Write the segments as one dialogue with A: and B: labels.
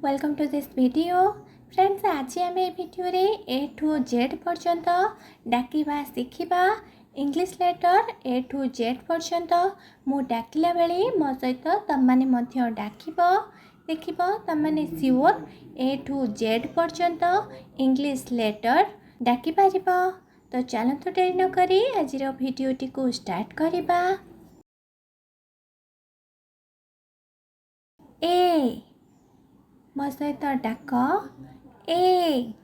A: Welcome to this video friends. आज आम video A to Z पर्यंत डाकिबा शिखिबा English letter A to Z पर्यंत मु डाकिला बेले मो सहित तमने मध्य डाकिब देखिब तमने सियोर ए ठू जेड पर्यंत इंग्लिश लेटर डाकी पारिब। तो चलतु डेरी न करी आज भिडियोटी को स्टार्ट करिबा। ए मो सहित डाक ए।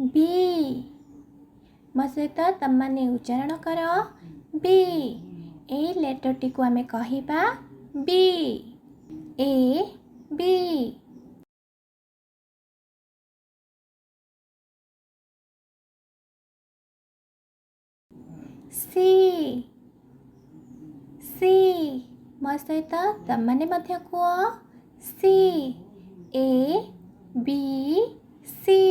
A: बी मो सहित तमने उच्चारण कर बी। ए लेटरटी को आमे कहिबा बी। ए बी। सी सी मो सहित तमने मध्य कुह सी। ए बी सी।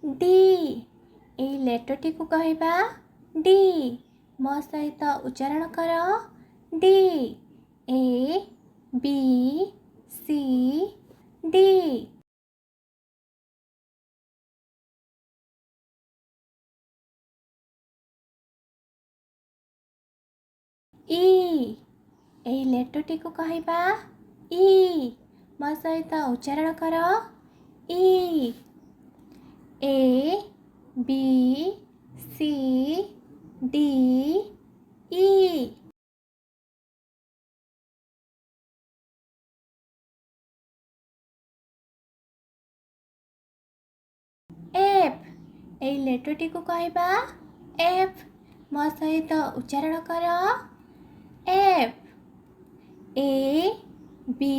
A: डी ए लेटरटी को कहबा डी। मो सहित उच्चारण कर D. A B C D. E ए लेटरटी को कहबा ई। मो सहित उच्चारण कर E. A B C D E. F ए लेटरटी को कहबा एफ। मो सहित उच्चारण कर F. A B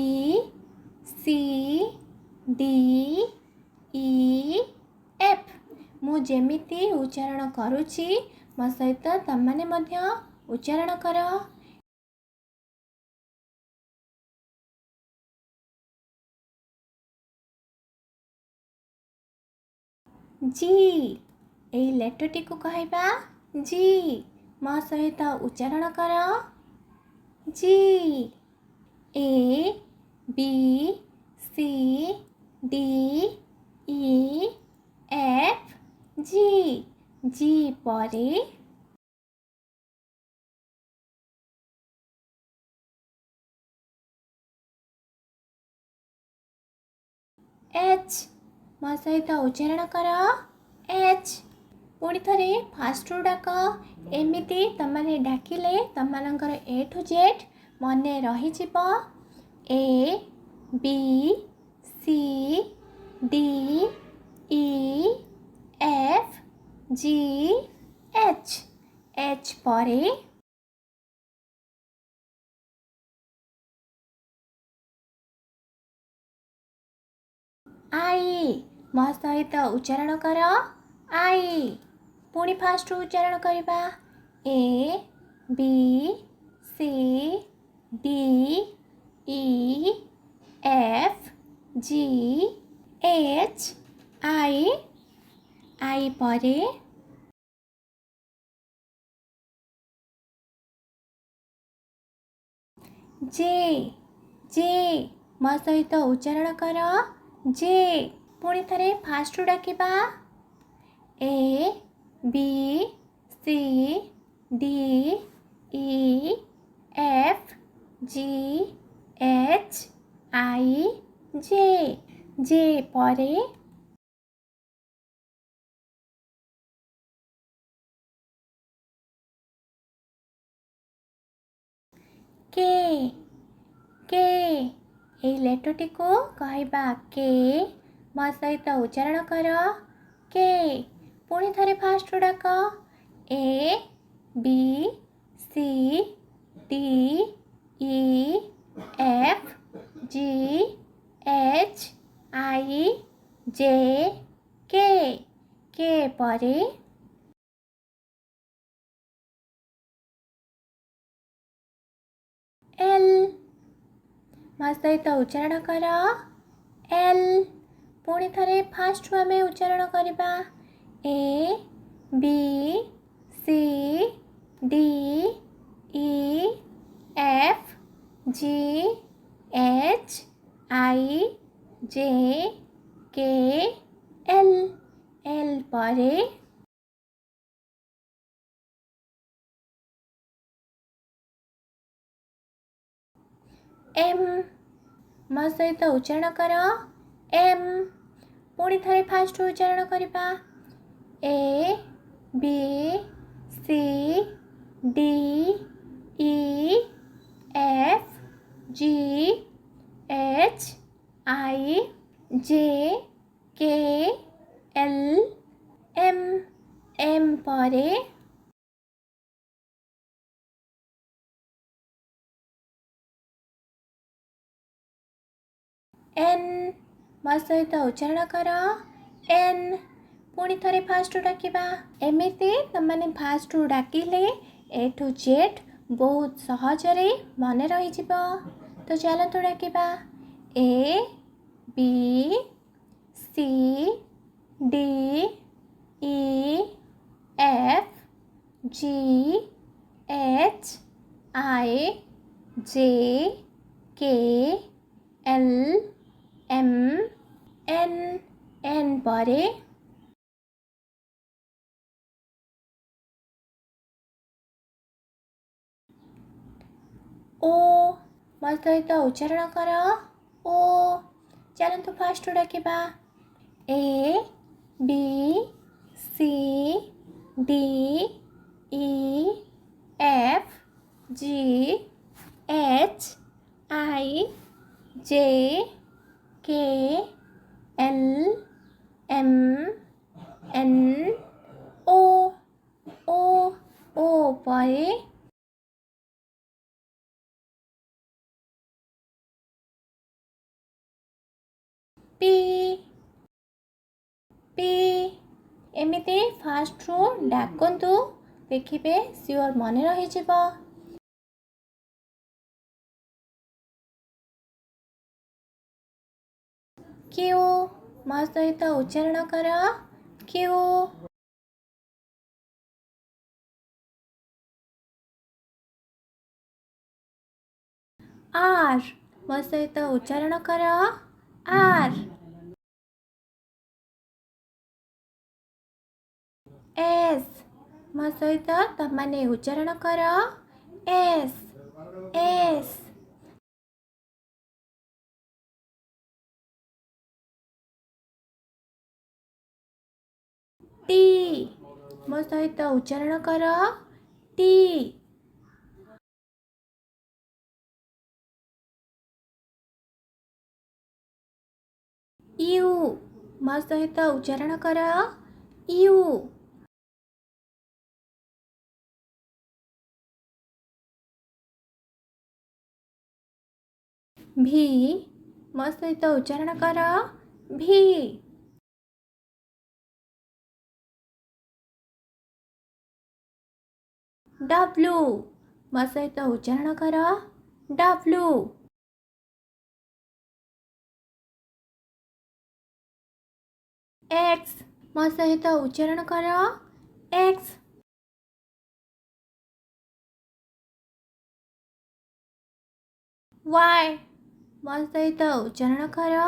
A: C D E F. मु जेमिति उच्चारण करुछि मो सहित तमने मध्य उच्चारण कर। जी ए लेटरटी को कहबा जी। मो सहित उच्चारण कर G. A B C D E F G. G परे एच। मो सहित उच्चारण कर एच। पुणी थे फास्ट रू डाक एमती तमने डाकिले तमनकर ए टू जेड मन रही। A B C D E F G H. H परे आई। मो सहित उच्चारण कर आई। पुणी फास्ट उच्चारण करवा A B C D E F G H I. I परे जे। जे मो सहित उच्चारण कर जे। पुणी थे फास्ट डाकिबा A B C D E F G H I J. J परे के। के ए लेटरटी को कहबा के। मो सहित उच्चारण कर के। पुणी थे फास्ट डाक A B C D E F G H I J K परे एल। ମୋ ସହିତ ଉଚ୍ଚାରଣ କର ଏଲ୍। ପୁଣି ଥରେ ଫାଷ୍ଟରୁ ଆମେ ଉଚ୍ଚାରଣ କରିବା A B C D E F G H I J K L. L ପରେ ଏମ୍। ମୋ ସହିତ ଉଚ୍ଚାରଣ କର ଏମ୍। ପୁଣି ଥରେ ଫାଷ୍ଟରୁ ଉଚ୍ଚାରଣ କରିବା A B C D E F G H I J K L M. M ପରେ ଏନ୍। ମୋ ସହିତ ଉଚ୍ଚାରଣ କର ଏନ୍। ପୁଣି ଥରେ ଫାଷ୍ଟରୁ ଡାକିବା। ଏମିତି ତୁମମାନେ ଫାଷ୍ଟରୁ ଡାକିଲେ ଏ ଠୁ ଜେଡ୍ ବହୁତ ସହଜରେ ମନେ ରହିଯିବ। ତ ଚାଲନ୍ତୁ ଡାକିବା A B C D E F G H I J K L M N. N ପରେ ଓ। ମୋ ସହିତ ଉଚ୍ଚାରଣ କର ଓ। ଚାଲନ୍ତୁ ଫାଷ୍ଟରୁ ଡାକିବା A B C D E F G H I J K L M N O. O O ପରେ P. P. ଏମିତି ଫାଷ୍ଟରୁ ଡାକନ୍ତୁ, ଦେଖିବେ ସିଓର ମନେ ରହିଯିବ। କ୍ୟୁ। ମୋ ସହିତ ଉଚ୍ଚାରଣ କର କ୍ୟୁ। ଆର୍। ମୋ ସହିତ ଉଚ୍ଚାରଣ କର ଆର୍। ଏସ୍। ମୋ ସହିତ ତମାନେ ଉଚ୍ଚାରଣ କର ଏସ୍ ଏସ୍। ଟି। ମୋ ସହିତ ଉଚ୍ଚାରଣ କର ଟି। ୟୁ। ମୋ ସହିତ ଉଚ୍ଚାରଣ କର ୟୁ। ଭି। ମୋ ସହିତ ଉଚ୍ଚାରଣ କର ଭି। ଡବ୍ଲୁ। ମୋ ସହିତ ଉଚ୍ଚାରଣ କର ଡବ୍ଲୁ। ଏକ୍ସ। ମୋ ସହିତ ଉଚ୍ଚାରଣ କର ଏକ୍ସ। ୱାଇ। ମୋ ସହିତ ଉଚ୍ଚାରଣ କର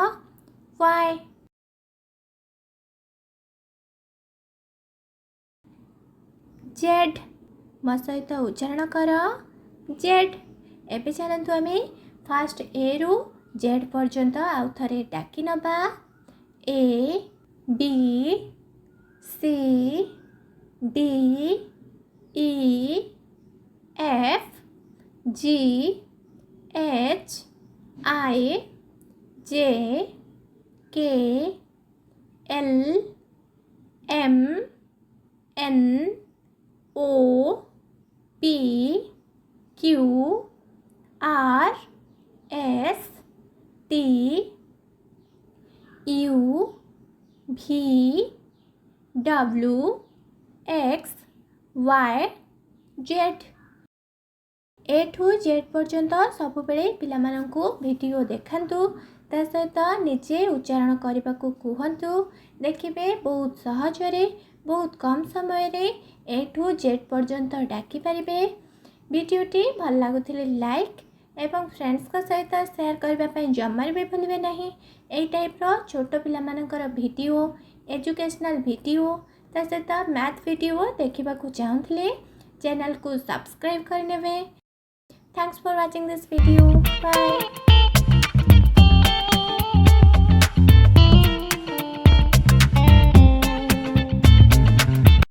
A: ୱାଇ। ଜେଡ୍। ମୋ ସହିତ ଉଚ୍ଚାରଣ କର ଜେଡ୍। ଏବେ ଚାଲନ୍ତୁ ଆମେ ଫାଷ୍ଟ ଏରୁ ଜେଡ୍ ପର୍ଯ୍ୟନ୍ତ ଆଉ ଥରେ ଡାକି ନେବା A B C D E F G H I J K L M N O P Q R S T U V W X Y Z. A to Z पर्यंत सबुबेले पिलामानंकु video देखांतु ता सहित निजे उच्चारण करने को कहतु। देखिए बहुत सहजरे बहुत कम समय रे ए ठू जेड पर्यंत डाकी पारिबे। वीडियोटी भल लगुथिले लाइक एवं फ्रेंड्स का सहित शेयर करने जमार भी भूलिए नहीं। यही टाइप्र छोट पिलामानंकर वीडियो एजुकेशनल वीडियो ता सहित मैथ वीडियो देखा चाहूँगे चैनल को सब्सक्राइब करने। Thanks for watching this video. Bye.